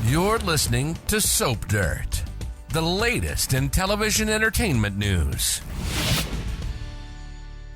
You're listening to Soap Dirt, the latest in television entertainment news.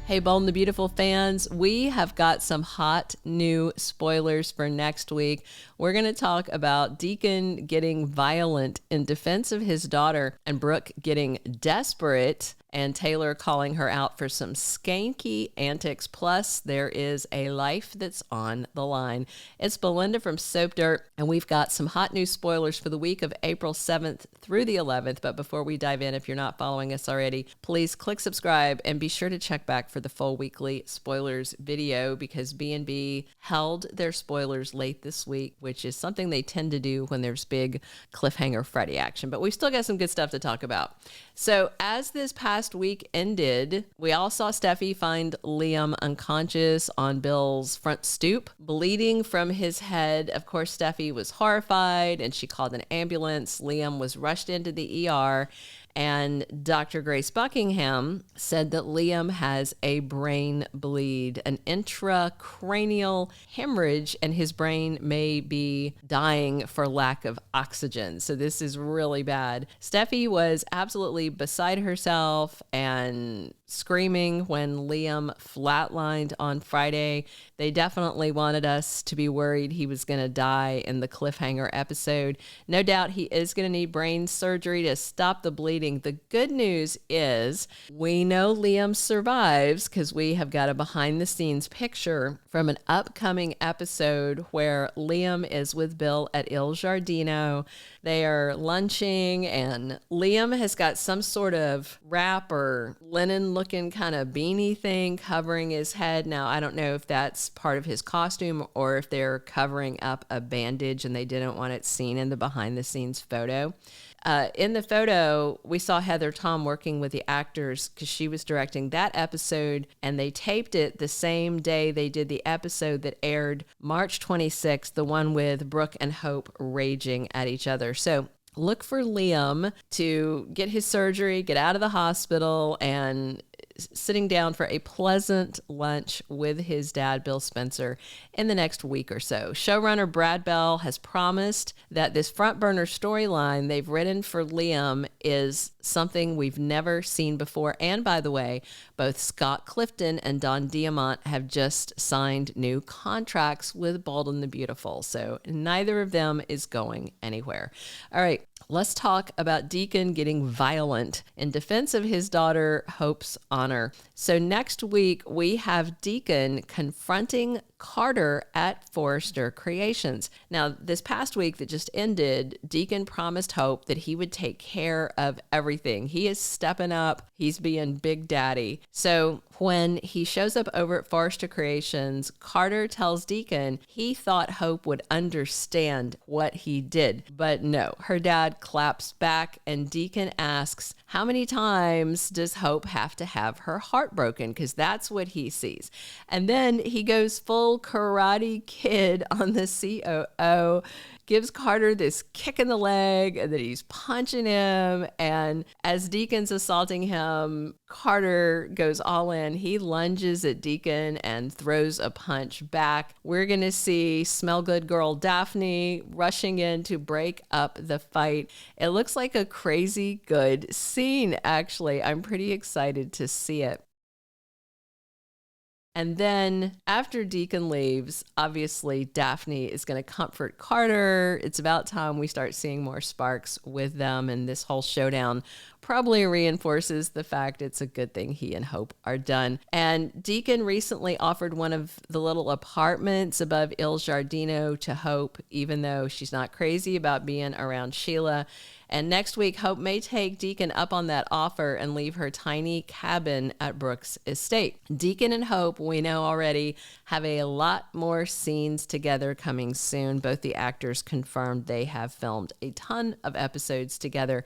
Hey, Bold and the Beautiful fans, we have got some hot new spoilers for next week. We're going to talk about Deacon getting violent in defense of his daughter and Brooke getting desperate and Taylor calling her out for some skanky antics. Plus, there is a life that's on the line. It's Belinda from Soap Dirt, and we've got some hot news spoilers for the week of April 7th through the 11th. But before we dive in, if you're not following us already, please click subscribe and be sure to check back for the full weekly spoilers video because B&B held their spoilers late this week, which is something they tend to do when there's big cliffhanger Freddy action. But we've still got some good stuff to talk about. So as this past week ended, we all saw Steffy find Liam unconscious on Bill's front stoop, bleeding from his head. Of course, Steffy was horrified and she called an ambulance. Liam was rushed into the ER. And Dr. Grace Buckingham said that Liam has a brain bleed, an intracranial hemorrhage, and his brain may be dying for lack of oxygen. So this is really bad. Steffy was absolutely beside herself and screaming when Liam flatlined on Friday. They definitely wanted us to be worried he was going to die in the cliffhanger episode. No doubt he is going to need brain surgery to stop the bleeding. The good news is we know Liam survives because we have got a behind the scenes picture from an upcoming episode where Liam is with Bill at Il Giardino. They are lunching and Liam has got some sort of wrap or linen looking kind of beanie thing covering his head. Now, I don't know if that's part of his costume or if they're covering up a bandage and they didn't want it seen in the behind the scenes photo. In the photo, we saw Heather Tom working with the actors because she was directing that episode, and they taped it the same day they did the episode that aired March 26th, the one with Brooke and Hope raging at each other. So look for Liam to get his surgery, get out of the hospital, and sitting down for a pleasant lunch with his dad, Bill Spencer, in the next week or so. Showrunner Brad Bell has promised that this front burner storyline they've written for Liam is something we've never seen before. And by the way, both Scott Clifton and Don Diamont have just signed new contracts with Bold and the Beautiful. So neither of them is going anywhere. All right. Let's talk about Deacon getting violent in defense of his daughter, Hope's honor. So next week, we have Deacon confronting Carter at Forrester Creations. Now, this past week that just ended, Deacon promised Hope that he would take care of everything. He is stepping up. He's being Big Daddy. So when he shows up over at Forrester Creations, Carter tells Deacon he thought Hope would understand what he did. But no, her dad claps back and Deacon asks, how many times does Hope have to have her heart broken? Because that's what he sees. And then he goes full Karate Kid on the COO, gives Carter this kick in the leg and then he's punching him. And as Deacon's assaulting him, Carter goes all in. He lunges at Deacon and throws a punch back. We're going to see Smell Good girl Daphne rushing in to break up the fight. It looks like a crazy good scene, actually. I'm pretty excited to see it. And then after Deacon leaves, obviously Daphne is going to comfort Carter. It's about time we start seeing more sparks with them. And this whole showdown probably reinforces the fact it's a good thing he and Hope are done. And Deacon recently offered one of the little apartments above Il Giardino to Hope, even though she's not crazy about being around Sheila. And next week, Hope may take Deacon up on that offer and leave her tiny cabin at Brooke's estate. Deacon and Hope, we know already, have a lot more scenes together coming soon. Both the actors confirmed they have filmed a ton of episodes together.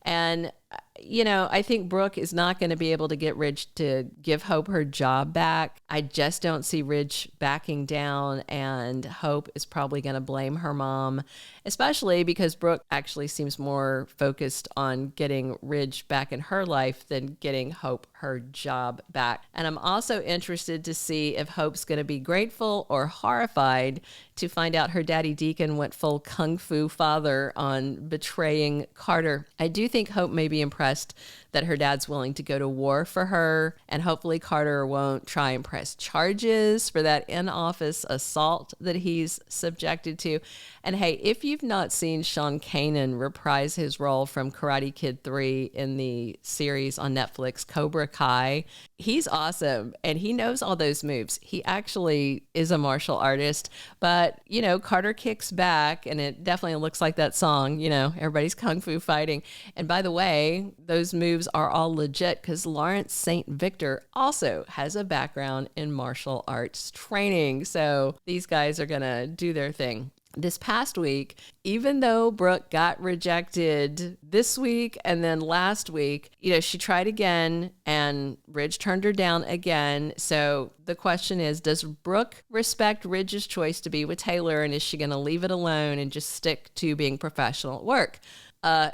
And, you know, I think Brooke is not going to be able to get Ridge to give Hope her job back. I just don't see Ridge backing down, and Hope is probably going to blame her mom, especially because Brooke actually seems more focused on getting Ridge back in her life than getting Hope her job back. And I'm also interested to see if Hope's going to be grateful or horrified to find out her daddy Deacon went full kung fu father on betraying Carter. I do think Hope may be impressed that her dad's willing to go to war for her, and hopefully Carter won't try and press charges for that in-office assault that he's subjected to. And hey, if you've not seen Sean Kanan reprise his role from Karate Kid 3 in the series on Netflix, Cobra Kai, he's awesome, and he knows all those moves. He actually is a martial artist, but, you know, Carter kicks back, and it definitely looks like that song, you know, everybody's kung fu fighting. And by the way, those moves are all legit because Lawrence St. Victor also has a background in martial arts training. So these guys are going to do their thing. This past week, even though Brooke got rejected this week and then last week, you know, she tried again and Ridge turned her down again. So the question is, does Brooke respect Ridge's choice to be with Taylor, and is she going to leave it alone and just stick to being professional at work?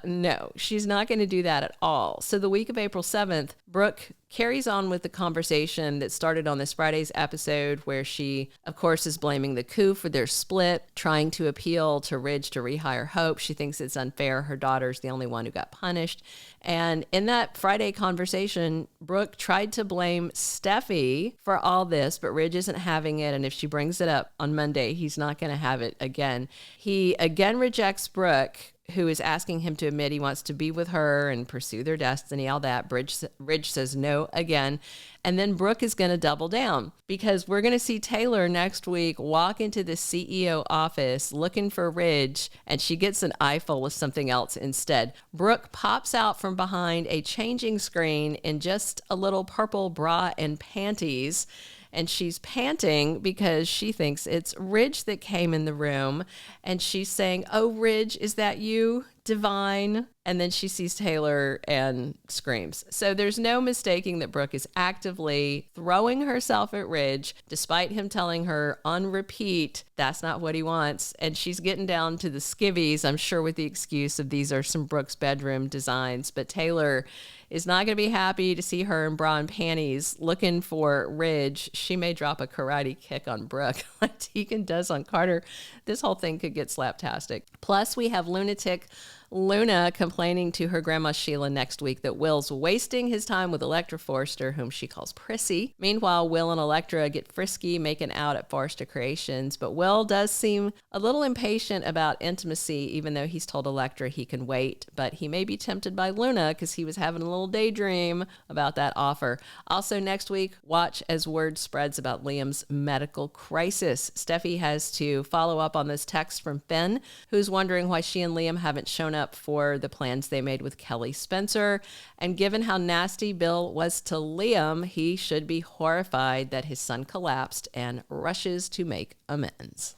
No, she's not going to do that at all. So the week of April 7th, Brooke carries on with the conversation that started on this Friday's episode, where she, of course, is blaming the coup for their split, trying to appeal to Ridge to rehire Hope. She thinks it's unfair. Her daughter's the only one who got punished. And in that Friday conversation, Brooke tried to blame Steffy for all this, but Ridge isn't having it. And if she brings it up on Monday, he's not going to have it again. He again rejects Brooke, who is asking him to admit he wants to be with her and pursue their destiny, all that. Ridge says no again. And then Brooke is going to double down, because we're going to see Taylor next week walk into the CEO office looking for Ridge, and she gets an eyeful of something else instead. Brooke pops out from behind a changing screen in just a little purple bra and panties, and she's panting because she thinks it's Ridge that came in the room. And she's saying, "Oh, Ridge, is that you? Divine." And then she sees Taylor and screams. So there's no mistaking that Brooke is actively throwing herself at Ridge, despite him telling her on repeat that's not what he wants. And she's getting down to the skivvies, I'm sure, with the excuse of these are some Brooke's bedroom designs. But Taylor is not going to be happy to see her in bra and panties looking for Ridge. She may drop a karate kick on Brooke like Deacon does on Carter. This whole thing could get slaptastic. Plus, we have lunatic Luna complaining to her grandma Sheila next week that Will's wasting his time with Electra Forrester, whom she calls Prissy. Meanwhile, Will and Electra get frisky making out at Forrester Creations, but Will does seem a little impatient about intimacy, even though he's told Electra he can wait. But he may be tempted by Luna because he was having a little daydream about that offer. Also next week, watch as word spreads about Liam's medical crisis. Steffi has to follow up on this text from Finn, who's wondering why she and Liam haven't shown up for the plans they made with Kelly Spencer. And given how nasty Bill was to Liam, he should be horrified that his son collapsed and rushes to make amends.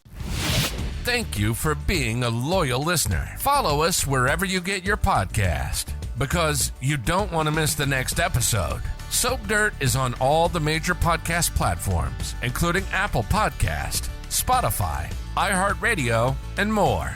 Thank you for being a loyal listener. Follow us wherever you get your podcast, because you don't want to miss the next episode. Soap Dirt is on all the major podcast platforms, including Apple Podcast, Spotify, iHeartRadio, and more.